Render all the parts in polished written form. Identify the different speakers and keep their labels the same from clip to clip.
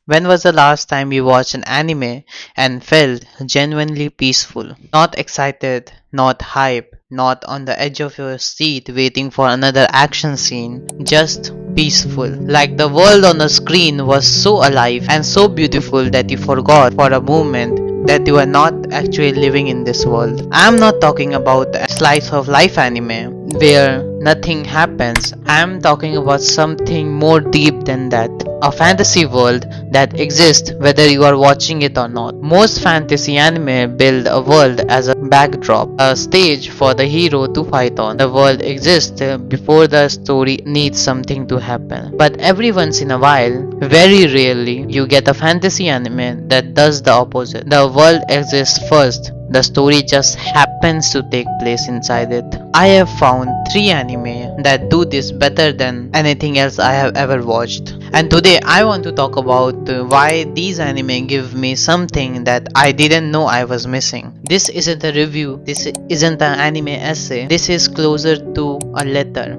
Speaker 1: When was the last time you watched an anime and felt genuinely peaceful? Not excited, not hype, not on the edge of your seat waiting for another action scene, just peaceful. Like the world on the screen was so alive and so beautiful that you forgot for a moment that you are not actually living in this world. I'm not talking about a slice of life anime where nothing happens. I'm talking about something more deep than that. A fantasy world that exists whether you are watching it or not. Most fantasy anime build a world as a backdrop, a stage for the hero to fight on. The world exists before the story needs something to happen. But every once in a while, very rarely, you get a fantasy anime that does the opposite. The world exists first, the story just happens to take place inside it. I have found 3 anime that do this better than anything else I have ever watched. And today I want to talk about why these anime give me something that I didn't know I was missing. This isn't a review, this isn't an anime essay, this is closer to a letter.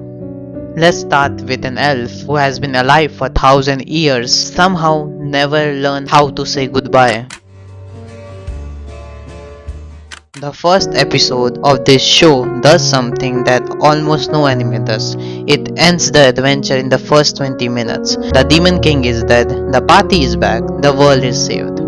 Speaker 1: Let's start with an elf who has been alive for 1,000 years, somehow never learned how to say goodbye. The first episode of this show does something that almost no anime does. It ends the adventure in the first 20 minutes. The Demon King is dead, the party is back, the world is saved.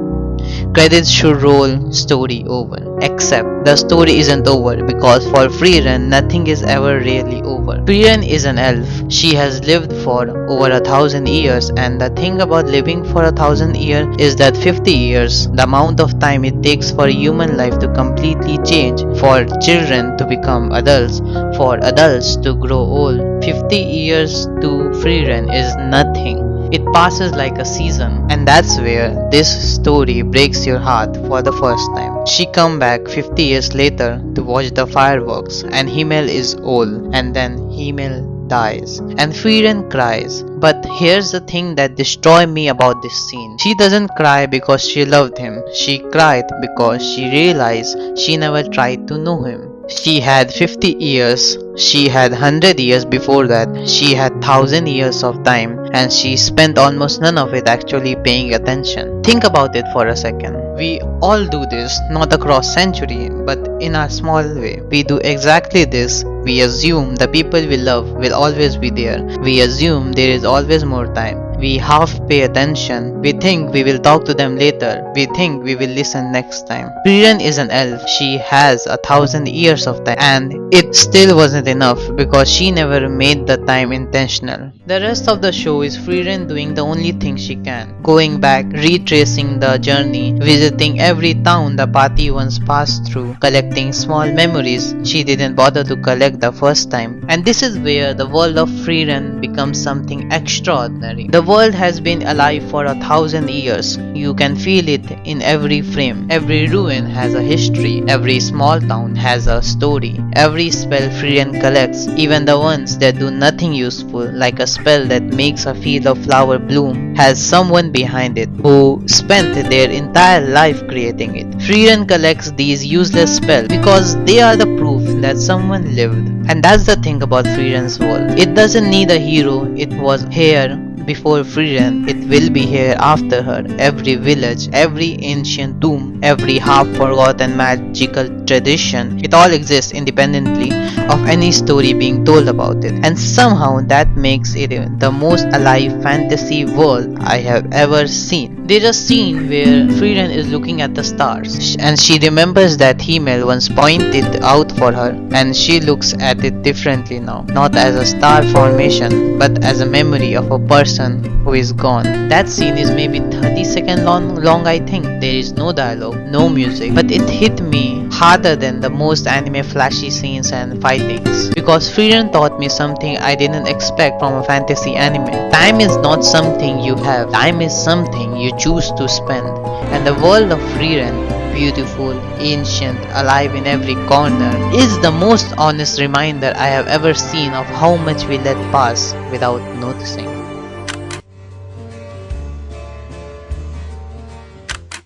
Speaker 1: Credits should roll, story over. Except the story isn't over because for Frieren nothing is ever really over. Frieren is an elf. She has lived for over 1,000 years, and the thing about living for 1,000 years is that 50 years, the amount of time it takes for a human life to completely change, for children to become adults, for adults to grow old. 50 years to Frieren is nothing. It passes like a season, and that's where this story breaks your heart for the first time. She come back 50 years later to watch the fireworks, and Himmel is old, and then Himmel dies, and Frieren cries. But here's the thing that destroyed me about this scene. She doesn't cry because she loved him. She cried because she realized she never tried to know him. She had 50 years, she had 100 years before that, she had 1,000 years of time, and she spent almost none of it actually paying attention. Think about it for a second. We all do this, not across century, but in a small way. We do exactly this. We assume the people we love will always be there. We assume there is always more time. We half pay attention. We think we will talk to them later. We think we will listen next time. Frieren is an elf. She has 1,000 years of time, and it still wasn't enough because she never made the time intentional. The rest of the show is Frieren doing the only thing she can. Going back, retracing the journey, visiting every town the party once passed through, collecting small memories she didn't bother to collect the first time. And this is where the world of Frieren becomes something extraordinary. The world has been alive for 1,000 years. You can feel it in every frame. Every ruin has a history. Every small town has a story. Every spell Frieren collects, even the ones that do nothing useful, like a spell that makes a field of flower bloom, has someone behind it who spent their entire life creating it. Frieren collects these useless spells because they are the proof that someone lived. And that's the thing about Frieren's world. It doesn't need a hero. It was here before Frieren, it will be here after her. Every village, every ancient tomb, every half-forgotten magical tradition, it all exists independently of any story being told about it. And somehow that makes it the most alive fantasy world I have ever seen. There's a scene where Frieren is looking at the stars, and she remembers that Himmel once pointed out for her, and she looks at it differently now. Not as a star formation, but as a memory of a person who is gone. That scene is maybe 30 seconds long I think. There is no dialogue, no music, but it hit me harder than the most anime flashy scenes and fightings. Because Frieren taught me something I didn't expect from a fantasy anime. Time is not something you have, time is something you choose to spend. And the world of Frieren, beautiful, ancient, alive in every corner, is the most honest reminder I have ever seen of how much we let pass without noticing.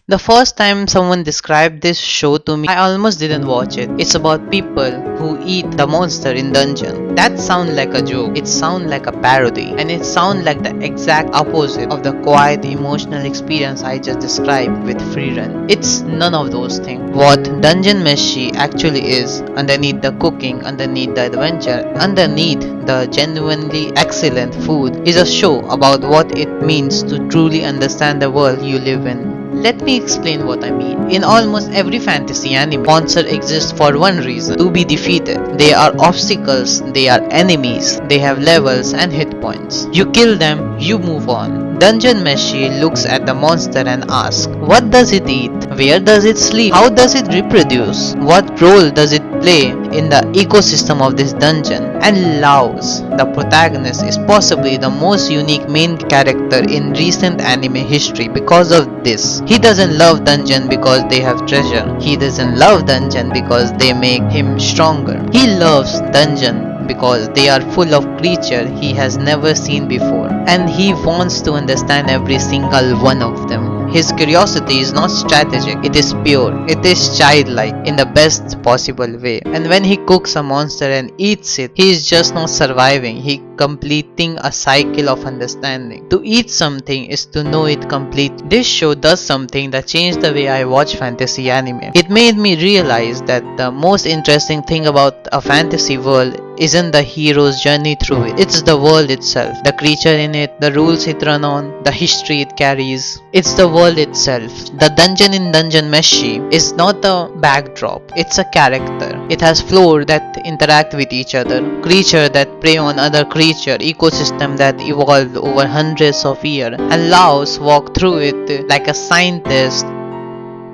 Speaker 1: The first time someone described this show to me, I almost didn't watch it. It's about people who eat the monster in dungeon. That sounds like a joke, it sounds like a parody, and it sounds like the exact opposite of the quiet emotional experience I just described with Freerun. It's none of those things. What Dungeon Meshi actually is, underneath the cooking, underneath the adventure, underneath the genuinely excellent food, is a show about what it means to truly understand the world you live in. Let me explain what I mean. In almost every fantasy anime, monsters exist for one reason: to be defeated. They are obstacles, they are enemies, they have levels and hit points. You kill them, you move on. Dungeon Meshi looks at the monster and asks, what does it eat? Where does it sleep? How does it reproduce? What role does it play in the ecosystem of this dungeon? And Laos, the protagonist, is possibly the most unique main character in recent anime history because of this. He doesn't love dungeon because they have treasure. He doesn't love dungeon because they make him stronger. He loves dungeon because they are full of creatures he has never seen before, and he wants to understand every single one of them. His curiosity is not strategic, it is pure, it is childlike in the best possible way. And when he cooks a monster and eats it, he is just not surviving, he completing a cycle of understanding. To eat something is to know it completely. This show does something that changed the way I watch fantasy anime. It made me realize that the most interesting thing about a fantasy world isn't the hero's journey through it. It's the world itself, the creature in it, the rules it runs on, the history it carries. It's the world itself. The dungeon in Dungeon Meshi is not a backdrop, it's a character. It has floors that interact with each other, creatures that prey on other creatures, ecosystem that evolved over hundreds of years, and Laos walk through it like a scientist.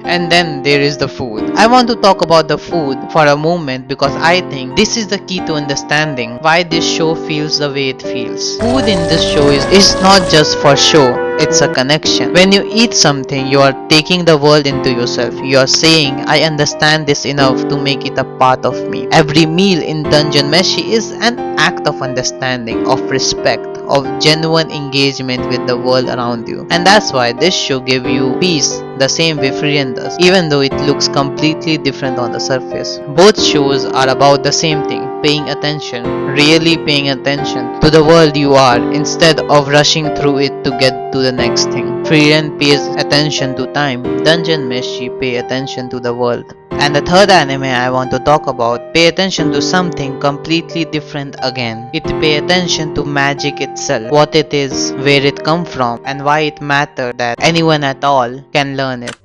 Speaker 1: And then there is the food. I want to talk about the food for a moment because I think this is the key to understanding why this show feels the way it feels. Food in this show is not just for show, it's a connection. When you eat something, you are taking the world into yourself. You are saying, I understand this enough to make it a part of me. Every meal in Dungeon Meshi is an act of understanding, of respect, of genuine engagement with the world around you. And that's why this show gives you peace the same way Frieren does, even though it looks completely different on the surface. Both shows are about the same thing: paying attention, really paying attention to the world you are instead of rushing through it to get to the next thing. Frieren pays attention to time, Dungeon Meshi pay attention to the world. And the third anime I want to talk about pay attention to something completely different again. It pay attention to magic itself, what it is, where it come from, and why it matters that anyone at all can learn it.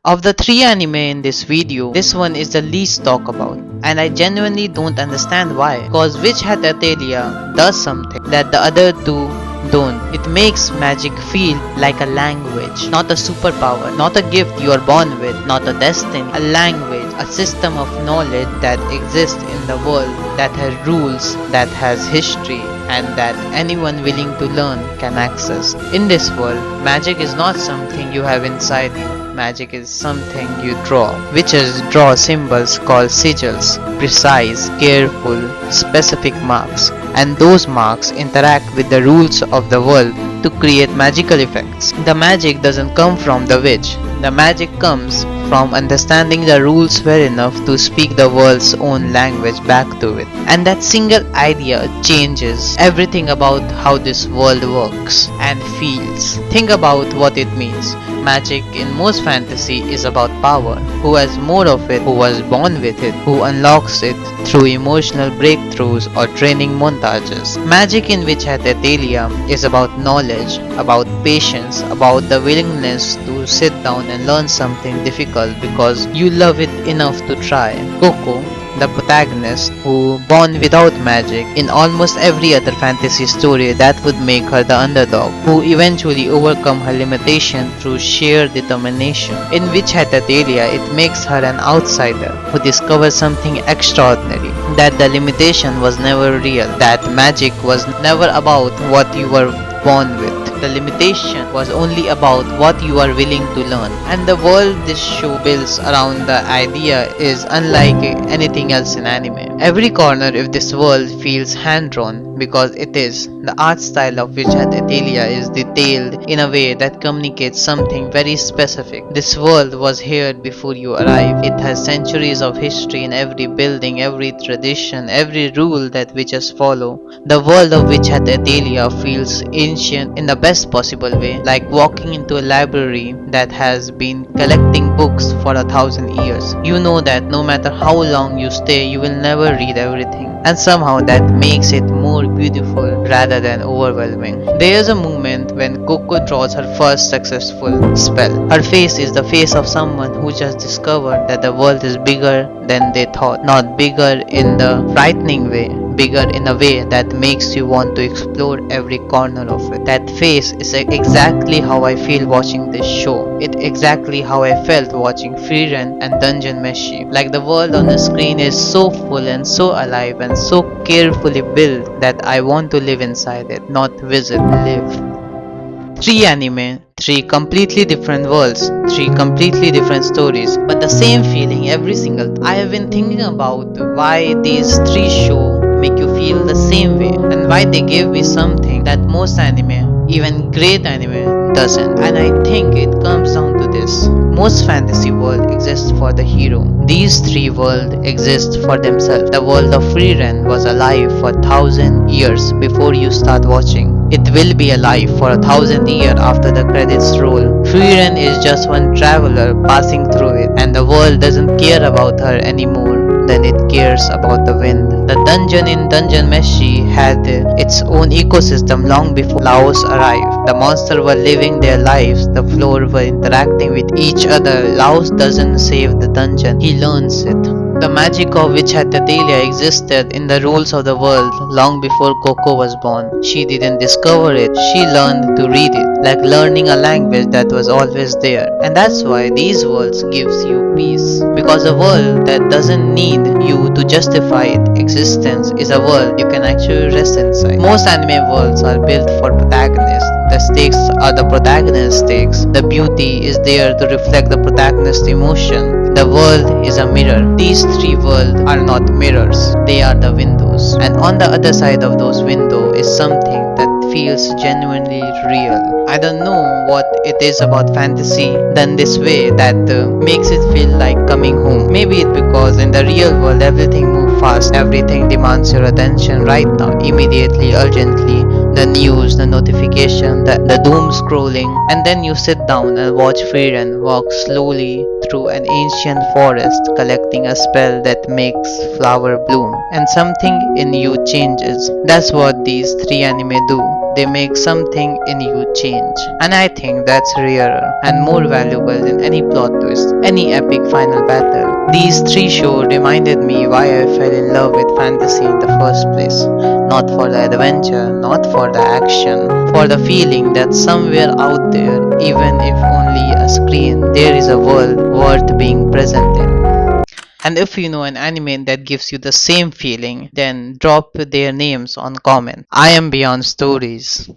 Speaker 1: Of the three anime in this video, this one is the least talked about, and I genuinely don't understand why. Cause Witch Hat Atelier does something that the other two don't. It makes magic feel like a language, not a superpower, not a gift you are born with, not a destiny, a language, a system of knowledge that exists in the world, that has rules, that has history, and that anyone willing to learn can access. In this world, magic is not something you have inside you. Magic is something you draw. Witches draw symbols called sigils, precise, careful, specific marks, and those marks interact with the rules of the world to create magical effects. The magic doesn't come from the witch. The magic comes from understanding the rules well enough to speak the world's own language back to it. And that single idea changes everything about how this world works and feels. Think about what it means. Magic in most fantasy is about power. Who has more of it, who was born with it, who unlocks it through emotional breakthroughs or training montages. Magic in Witch Hat Atelier is about knowledge, about patience, about the willingness to sit down and learn something difficult because you love it enough to try. Coco, the protagonist, who born without magic in almost every other fantasy story, that would make her the underdog, who eventually overcome her limitation through sheer determination. In Witch Hat Atelier, it makes her an outsider who discovers something extraordinary, that the limitation was never real, that magic was never about what you were born with. The limitation was only about what you are willing to learn. And the world this show builds around the idea is unlike anything else in anime. Every corner of this world feels hand-drawn because it is. The art style of Witched Athalia is detailed in a way that communicates something very specific. This world was here before you arrived. It has centuries of history in every building, every tradition, every rule that witches follow. The world of Witched Athalia feels ancient in the best possible way, like walking into a library that has been collecting books for 1,000 years. You know that no matter how long you stay, you will never read everything. And somehow that makes it more beautiful rather than overwhelming. There is a moment when Coco draws her first successful spell. Her face is the face of someone who just discovered that the world is bigger than they thought. Not bigger in the frightening way, bigger in a way that makes you want to explore every corner of it. That face is exactly how I feel watching this show. It's exactly how I felt watching Frieren and Dungeon Meshi. Like the world on the screen is so full and so alive and so carefully built that I want to live inside it, not visit, live. Three anime, three completely different worlds, three completely different stories, but the same feeling every single time. I have been thinking about why these three shows make you feel the same way and why they give me something that most anime, even great anime, doesn't. And I think it comes down to this. Most fantasy world exists for the hero. These three worlds exist for themselves. The world of Frieren was alive for 1,000 years before you start watching. It will be alive for 1,000 years after the credits roll. Frieren is just one traveler passing through it, and the world doesn't care about her anymore than it cares about the wind. The dungeon in Dungeon Meshi had its own ecosystem long before Laos arrived. The monsters were living their lives, the floor were interacting with each other. Laos doesn't save the dungeon, he learns it. The magic of Witched Athalia existed in the rules of the world long before Coco was born. She didn't discover it, she learned to read it, like learning a language that was always there. And that's why these worlds gives you peace. Because a world that doesn't need you to justify its existence is a world you can actually rest inside. Most anime worlds are built for protagonists. The stakes are the protagonist's stakes. The beauty is there to reflect the protagonist's emotion. The world is a mirror. These three worlds are not mirrors, they are the windows. And on the other side of those windows is something that feels genuinely real. I don't know what it is about fantasy done this way that makes it feel like coming home. Maybe it's because in the real world everything moves fast, everything demands your attention right now, immediately, urgently. The news, the notification, the doom scrolling, and then you sit down and watch Frieren walk slowly through an ancient forest collecting a spell that makes flower bloom, and something in you changes. That's what these three anime do. They make something in you change. And I think that's rarer and more valuable than any plot twist, any epic final battle. These three shows reminded me why I fell in love with fantasy in the first place. Not for the adventure, not for the action, for the feeling that somewhere out there, even if only a screen, there is a world worth being present in. And if you know an anime that gives you the same feeling, then drop their names on comment. I am Beyond Stories.